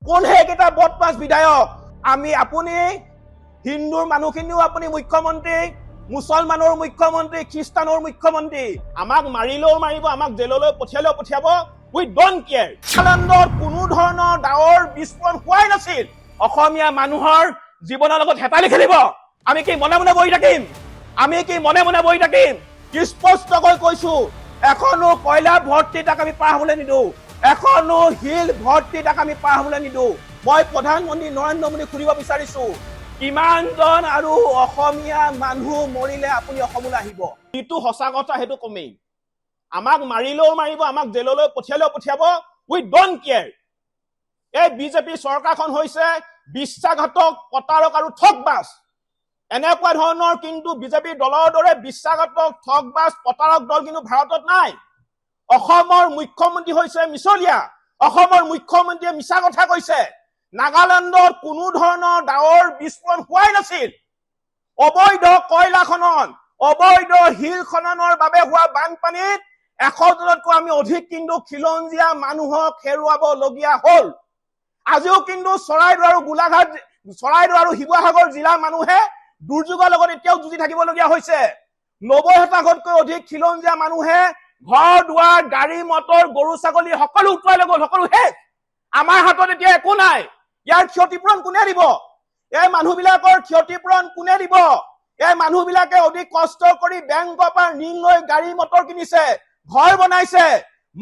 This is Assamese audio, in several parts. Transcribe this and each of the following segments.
কোন সেইকেইটা বদমাছ বিধায়ক? আপুনি হিন্দুৰ মানুহখিনিও আপুনি মুখ্যমন্ত্ৰী, মুছলমানৰ মুখ্যমন্ত্ৰী, খ্ৰীষ্টানৰ মুখ্যমন্ত্ৰী। আমাক মাৰিলেও মাৰিব, আমাক জেললৈ পঠিয়ালেও পঠিয়াব। উই ডোন্ট কেয়াৰ। নাগালেণ্ডত কোনো ধৰণৰ ডাৱৰ বিস্ফোৰণ হোৱাই নাছিল। অসমীয়া মানুহৰ জীৱনৰ লগত হেতালি খেলিব। আমি কি মনে মনে বহি থাকিম? আমি কি মনে মনে বহি থাকিম? স্পষ্টকৈ কৈছো, এখনো কয়লা ভৰ্তি তাক আমি পাৰ হ'বলৈ নিদিওঁ, এখনো শিল ভৰ্তি তাক আমি পাৰ হ'বলৈ নিদিওঁ। মই প্ৰধানমন্ত্ৰী নৰেন্দ্ৰ মোদীক সুধিব বিচাৰিছো, কিমানজন আৰু অসমীয়া মানুহ মৰিলে আপুনি অসমলৈ আহিব? যিটো সঁচা কথা সেইটো কমেই। আমাক মাৰিলেও মাৰিব, আমাক জেললৈ পঠিয়ালেও পঠিয়াব। উই ডোন্ট কেয়াৰ। এই বিজেপি চৰকাৰখন হৈছে বিশ্বাসঘাতক, প্ৰতাৰক আৰু ঠগবাজ। এনেকুৱা ধৰণৰ কিন্তু বিজেপি দলৰ দৰে বিশ্বাসঘাতক, ঠগবাজ, প্ৰতাৰক দল কিন্তু ভাৰতত নাই। অসমৰ মুখ্যমন্ত্ৰী হৈছে মিছলীয়া। অসমৰ মুখ্যমন্ত্ৰীয়ে মিছা কথা কৈছে। নাগালেণ্ডত কোনো ধৰণৰ ডাৱৰ বিস্ফোৰণ হোৱাই নাছিল। অবৈধ কয়লা খনন, অবৈধ শিল খননৰ বাবে হোৱা বানপানীত 100 জনতকৈ আমি অধিক কিন্তু খিলঞ্জীয়া মানুহক হেৰুৱাবলগীয়া হ'ল। আজিও কিন্তু চৰাইদেউ আৰু গোলাঘাট, চৰাইদেউ আৰু শিৱসাগৰ জিলাৰ মানুহে দুৰ্যোগৰ লগত এতিয়াও যুঁজি থাকিবলগীয়া হৈছে। 90,000তকৈ অধিক খিলঞ্জীয়া মানুহে ঘৰ দুৱাৰ, গাড়ী মটৰ, গৰু ছাগলী সকলো উটুৱাই লৈ গ'ল, সকলো শেষ। আমাৰ হাতত এতিয়া একো নাই। ইয়াৰ ক্ষতিপূৰণ কোনে দিব? এই মানুহবিলাকৰ ক্ষতিপূৰণ কোনে দিব? এই মানুহবিলাকে অধিক কষ্ট কৰি বেংকৰ পৰা ঋণ লৈ গাড়ী মটৰ কিনিছে, ঘৰ বনাইছে।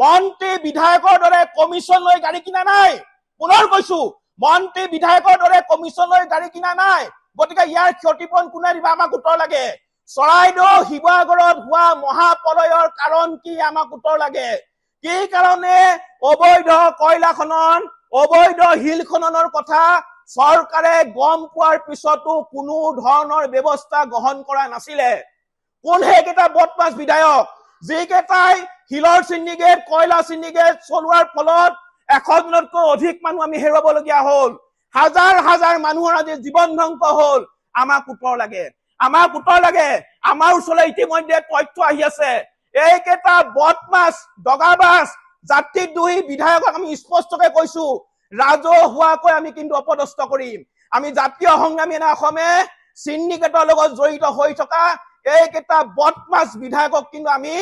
মন্ত্ৰী বিধায়কৰ দৰে কমিশ্যন লৈ গাড়ী কিনা নাই। পুনৰ কৈছো, মন্ত্ৰী বিধায়কৰ দৰে কমিশ্যন লৈ গাড়ী কিনা নাই। গতিকে ইয়াৰ ক্ষতিপূৰণ কোনে দিব? আমাক উত্তৰ লাগে। চৰাইদেউ শিৱসাগৰত হোৱা মহাপ্ৰলয়ৰ কাৰণ কি? আমাক উত্তৰ লাগে। কি কাৰণে অবৈধ কয়লা খনন, অবৈধ শিল খননৰ কথা চৰকাৰে গম পোৱাৰ পিছতো কোনো ধৰণৰ ব্যৱস্থা গ্ৰহণ কৰা নাছিলে? কোন সেইকেইটা বদমাছ বিধায়ক যিকেইটাই শিলৰ চিণ্ডিকেট, কয়লা চিণ্ডিকেট চলোৱাৰ ফলত 100 জনতকৈ অধিক মানুহ আমি হেৰুৱাবলগীয়া হ'ল। হাজাৰ হাজাৰ মানুহৰ আজি জীৱন ধ্বংস হ'ল। আমাক উত্তৰ লাগে। আমাক উত্তৰ লাগে। আমাৰ ওচৰলৈ ইতিমধ্যে তথ্য আহি আছে। এইকেইটা বদমাছ, দগাবাজ, জাতিদ্ৰোহী বিধায়কক আমি স্পষ্টকৈ কৈছো, ৰাজহুৱাকৈ আমি কিন্তু অপদস্থ কৰিম। আমি জাতীয় সংগ্ৰামী অসমে চিণ্ডিকেটৰ লগত জড়িত হৈ থকা এইকেইটা বদমাছ বিধায়কক কিন্তু আমি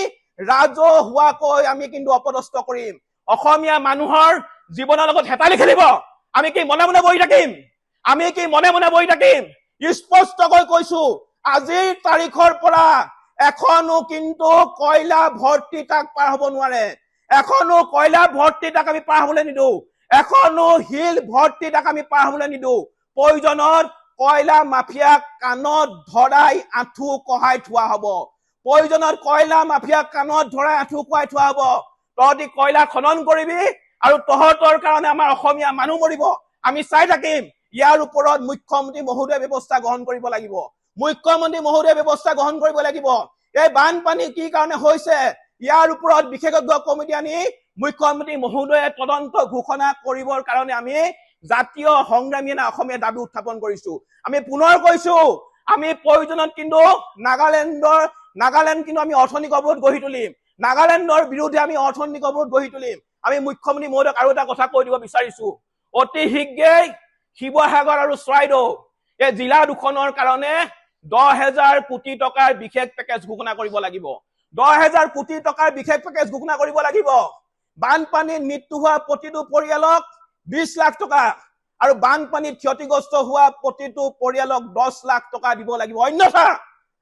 ৰাজহুৱাকৈ আমি কিন্তু অপদস্থ কৰিম। অসমীয়া মানুহৰ জীৱনৰ লগত হেতালি খেলিব। আমি কি মনে মনে বহি থাকিম? আমি কি মনে মনে বহি থাকিম? স্পষ্টকৈ কৈছো, আজিৰ তাৰিখৰ পৰা এখনো কিন্তু কয়লা ভৰ্তি তাক পাৰ হ'ব নোৱাৰে। এখনো কয়লা ভৰ্তি তাক আমি পাৰ হ'বলৈ নিদিওঁ, এখনো শিল ভৰ্তি তাক আমি পাৰ হ'বলৈ নিদিওঁ। প্ৰয়োজনত কয়লা মাফিয়াক কাণত ধৰাই আঁঠু কঢ়াই থোৱা হ'ব। প্ৰয়োজনত কয়লা মাফিয়াক কাণত ধৰাই আঁঠু কঢ়াই থোৱা হ'ব। তহঁতি কয়লা খনন কৰিবি আৰু তহঁতৰ কাৰণে আমাৰ অসমীয়া মানুহ মৰিব। আমি চাই থাকিম। ইয়াৰ ওপৰত মুখ্যমন্ত্ৰী মহোদয়ে ব্যৱস্থা গ্ৰহণ কৰিব লাগিব। মুখ্যমন্ত্ৰী মহোদয়ে ব্যৱস্থা গ্ৰহণ কৰিব লাগিব। এই বানপানী কি কাৰণে হৈছে, ইয়াৰ ওপৰত বিশেষজ্ঞ কমিটি আনি মুখ্যমন্ত্ৰী মহোদয়ে তদন্ত ঘোষণা কৰিবৰ কাৰণে আমি জাতীয় সংগ্ৰামী অসমীয়া দাবী উত্থাপন কৰিছো। আমি পুনৰ কৈছো, আমি প্ৰয়োজনত কিন্তু নাগালেণ্ড কিন্তু আমি অৰ্থনৈতিক অৱৰোধ গঢ়ি তুলিম। নাগালেণ্ডৰ বিৰুদ্ধে আমি অৰ্থনৈতিক অৱৰোধ গঢ়ি তুলিম। আমি মুখ্যমন্ত্ৰী মহোদয়ক আৰু এটা কথা কৈ দিব বিচাৰিছো, অতি শীঘ্ৰেই শিৱসাগৰ আৰু চৰাইদেউ এই জিলা দুখনৰ কাৰণে 10,000 কোটি টকাৰ বিশেষ পেকেজ ঘোষণা কৰিব লাগিব। 10,000 কোটি টকাৰ বিশেষ পেকেজ ঘোষণা কৰিব লাগিব। বানপানীত মৃত্যু হোৱা প্ৰতিটো পৰিয়ালক 20 লাখ টকা আৰু বানপানীত ক্ষতিগ্ৰস্ত হোৱা প্ৰতিটো পৰিয়ালক 10 লাখ টকা দিব লাগিব। অন্যথা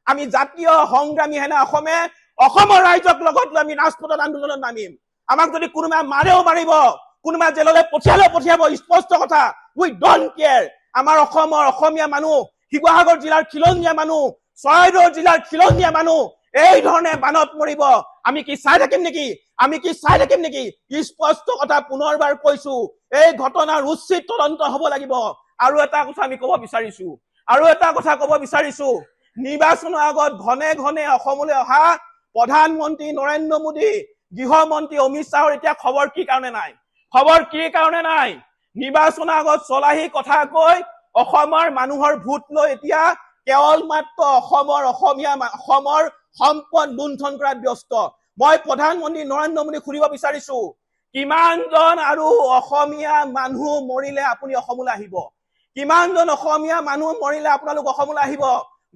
আমি জাতীয় সংগ্ৰামী অসমে অসমৰ ৰাইজক লগত লৈ আমি ৰাজপথত আন্দোলনত নামিম। আমাক যদি কোনোবাই মাৰেও মাৰিব, কোনোবাই জেললৈ পঠিয়ালেও পঠিয়াব। স্পষ্ট কথা, উই ডোন্ট কেয়াৰ। আমাৰ অসমৰ অসমীয়া মানুহ, শিৱসাগৰ জিলাৰ খিলঞ্জীয়া মানুহ, চৰাইদেউ জিলাৰ খিলঞ্জীয়া মানুহ এই ধৰণে বানত মৰিব। আমি কি চাই থাকিম নেকি? আমি কি চাই থাকিম নেকি? স্পষ্ট কথা পুনৰবাৰ কৈছো, এই ঘটনাৰ উচিত তদন্ত হ'ব লাগিব। আৰু এটা কথা আমি ক'ব বিচাৰিছো, নিৰ্বাচনৰ আগত ঘনে ঘনে অসমলৈ অহা প্ৰধানমন্ত্ৰী নৰেন্দ্ৰ মোদী, গৃহমন্ত্ৰী অমিত শ্বাহৰ এতিয়া খবৰ কি কাৰণে নাই? খবৰ কি কাৰণে নাই? নিৰ্বাচনৰ আগত চলাহী কথা কৈ অসমৰ মানুহৰ ভোট লৈ এতিয়া কেৱল মাত্ৰ অসমৰ সম্পদ লুণ্ঠন কৰাত ব্যস্ত। মই প্ৰধানমন্ত্ৰী নৰেন্দ্ৰ মোদীক সুধিব বিচাৰিছো, কিমানজন আৰু অসমীয়া মানুহ মৰিলে আপুনি অসমলৈ আহিব? কিমানজন অসমীয়া মানুহ মৰিলে আপোনালোক অসমলৈ আহিব?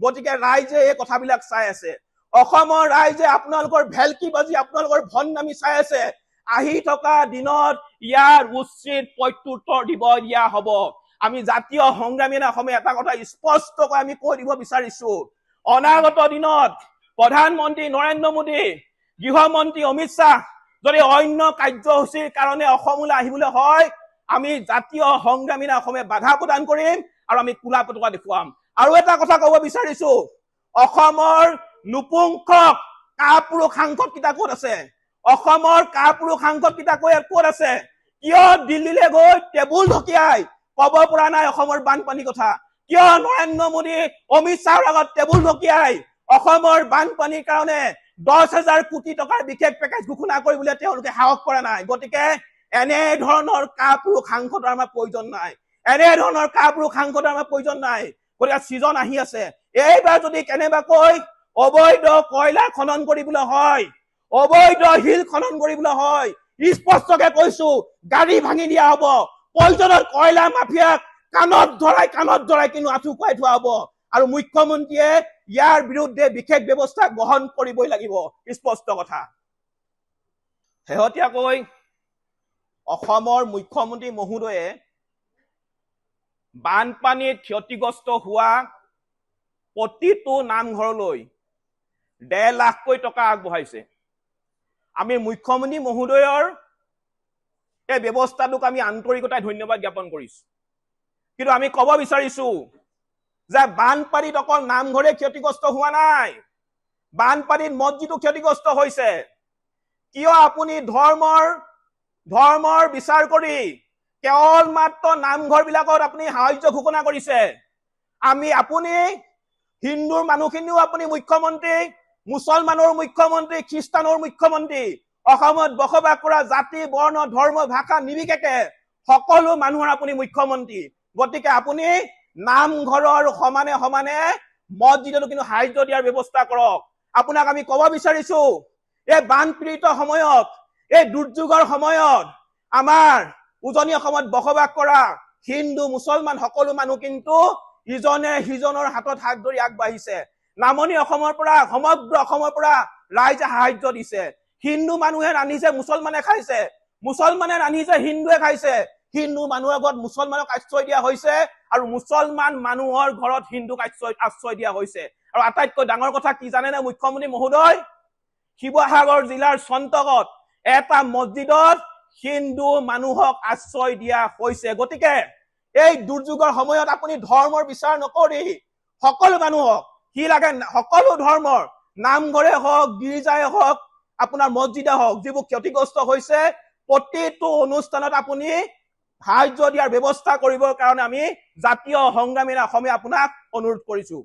গতিকে ৰাইজে এই কথাবিলাক চাই আছে। অসমৰ ৰাইজে আপোনালোকৰ ভেলকি বাজি আপোনালোকৰ ভণ্ডামি চাই আছে। আহি থকা দিনত ইয়াৰ উচিত প্ৰত্যুত্তৰ দিয়া হ'ব। আমি জাতীয় সংগ্ৰামী অসমে এটা কথা স্পষ্টকৈ আমি কৈ দিব বিচাৰিছো, অনাগত দিনত প্ৰধানমন্ত্ৰী নৰেন্দ্ৰ মোদী, গৃহমন্ত্ৰী অমিত শ্বাহ যদি অন্য কাৰ্যসূচীৰ কাৰণে অসমলৈ আহিবলৈ হয়, আমি জাতীয় সংগ্ৰামী অসমে বাধা প্ৰদান কৰিম আৰু আমি কোলা পতাকা দেখুৱাম। আৰু এটা কথা ক'ব বিচাৰিছো, অসমৰ নপুংসক কাপুৰুষ সাংসদ কেইটা ক'ত আছে? অসমৰ কাপুৰুষ সাংসদ কেইটা ক'ত আছে? কিয় দিল্লীলৈ গৈ টেবুল ঢকিয়াই ক'ব পৰা নাই অসমৰ বানপানীৰ কথা? কিয় নৰেন্দ্ৰ মোদী অমিত শ্বাহৰ আগত টেবুল ঢকিয়াই অসমৰ বানপানীৰ কাৰণে 10,000 কোটি টকাৰ বিশেষ পেকেজ ঘোষণা কৰিবলৈ তেওঁলোকে সাহস কৰা নাই? গতিকে এনে ধৰণৰ কাপুৰুষ সাংসদৰ আমাৰ প্ৰয়োজন নাই। এনে ধৰণৰ কাপুৰুষ সাংসদৰ আমাৰ প্ৰয়োজন নাই। গতিকে ছিজন আহি আছে। এইবাৰ যদি কেনেবাকৈ অবৈধ কয়লা খনন কৰিবলৈ হয়, অবৈধ শিল খনন কৰিবলৈ হয়, স্পষ্টকে কৈছো গাড়ী ভাঙি দিয়া হ'ব। প্ৰয়োজনত কয়লা মাফিয়াক কাণত ধৰাই কিন্তু আঁঠু খুৱাই থোৱা হ'ব। আৰু মুখ্যমন্ত্ৰীয়ে ইয়াৰ বিৰুদ্ধে বিশেষ ব্যৱস্থা গ্ৰহণ কৰিবই লাগিব, স্পষ্ট কথা। শেহতীয়াকৈ অসমৰ মুখ্যমন্ত্ৰী মহোদয়ে বানপানীত ক্ষতিগ্ৰস্ত হোৱা প্ৰতিটো নামঘৰলৈ 1.5 লাখকৈ টকা আগবঢ়াইছে। আমি মুখ্যমন্ত্ৰী মহোদয়ৰ এই ব্যৱস্থাটোক আমি আন্তৰিকতাৰে ধন্যবাদ জ্ঞাপন কৰিছো। কিন্তু আমি ক'ব বিচাৰিছো যে বানপানীত অকল নামঘৰে ক্ষতিগ্ৰস্ত হোৱা নাই, বানপানীত মছজিদো ক্ষতিগ্ৰস্ত হৈছে। কিয় আপুনি ধৰ্মৰ বিচাৰ কৰি কেৱল মাত্ৰ নামঘৰ বিলাকত আপুনি সাহায্য ঘোষণা কৰিছে? আপুনি হিন্দুৰ মানুহখিনিও আপুনি মুখ্যমন্ত্ৰী, মুছলমানৰ মুখ্যমন্ত্ৰী, খ্ৰীষ্টানৰ মুখ্যমন্ত্ৰী, অসমত বসবাস কৰা জাতি, বৰ্ণ, ধৰ্ম, ভাষা নিৰ্বিশেষে সকলো মানুহৰ আপুনি মুখ্যমন্ত্ৰী। গতিকে আপুনি নামঘৰৰ সমানে সমানে মছজিদতো কিন্তু সাহায্য দিয়াৰ ব্যৱস্থা কৰক। আপোনাক আমি ক'ব বিচাৰিছো, এই বানপীড়িত সময়ত, এই দুৰ্যোগৰ সময়ত আমাৰ উজনি অসমত বসবাস কৰা হিন্দু, মুছলমান সকলো মানুহ কিন্তু ইজনে সিজনৰ হাতত হাত ধৰি আগবাঢ়িছে। নামনি অসমৰ পৰা, সমগ্ৰ অসমৰ পৰা ৰাইজে সাহায্য দিছে। হিন্দু মানুহে ৰান্ধিছে, মুছলমানে খাইছে, মুছলমানে ৰান্ধিছে, হিন্দুৱে খাইছে। হিন্দু মানুহৰ ঘৰত মুছলমানক আশ্ৰয় দিয়া হৈছে আৰু মুছলমান মানুহৰ ঘৰত হিন্দুক আশ্ৰয় দিয়া হৈছে। আৰু আটাইতকৈ ডাঙৰ কথা কি জানেনে মুখ্যমন্ত্ৰী মহোদয়? শিৱসাগৰ জিলাৰ চন্তগত এটা মছজিদত হিন্দু মানুহক আশ্ৰয় দিয়া হৈছে। গতিকে এই দুৰ্যোগৰ সময়ত আপুনি ধৰ্মৰ বিচাৰ নকৰি সকলো মানুহক, কি লাগে সকলো ধৰ্মৰ, নামঘৰে হওক, গীৰ্জাই হওক, আপোনাৰ মছজিদে হওক, যিবোৰ ক্ষতিগ্ৰস্ত হৈছে প্ৰতিটো অনুষ্ঠানত আপুনি সাহায্য দিয়াৰ ব্যৱস্থা কৰিবৰ কাৰণে আমি জাতীয় সংগ্ৰামী অসমে আপোনাক অনুৰোধ কৰিছো।